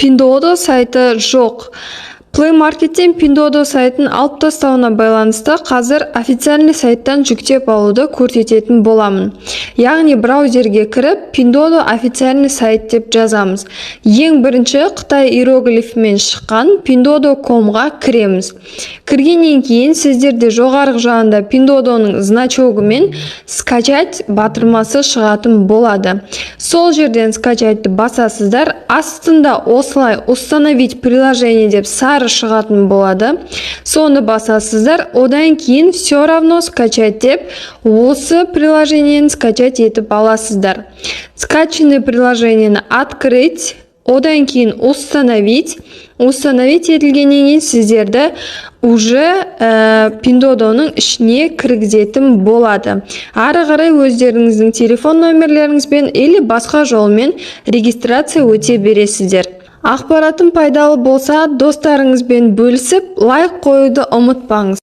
Pinduoduo сайты жоқ. Play Market'ten Pinduoduo сайтын алып тастауына байланысты қазір официальный сайттан жүктеп алуды көрсететін боламын. Яғни браузерге кіріп Pinduoduo официальный сайт деп жазамыз. Ең бірінші Қытай иероглифімен шыққан pinduoduo.com-ға кіреміз. Кіргеннен кейін сіздерде жоғарғы жағында Pinduoduo'ның значогымен скачать батырмасы шығатын болады. Сол жерден скачайтты басасыздар. Астында осылай установить приложение деп сары шығатын болады. Соны басасыздар. Одан кейін все равно скачать деп осы приложениені скачать етіп аласыздар. Скачанное приложениені открыть. Одан кейін установить етілгеннен кейін сіздерді уже Pinduoduo'ның ішіне кіргізетін болады. Ары қарай өздеріңіздің телефон номерлеріңізбен или басқа жолмен регистрация өте бересіздер. Ақпаратым пайдалы болса, достарыңызбен бөлісіп, лайк қоюды ұмытпаңыз.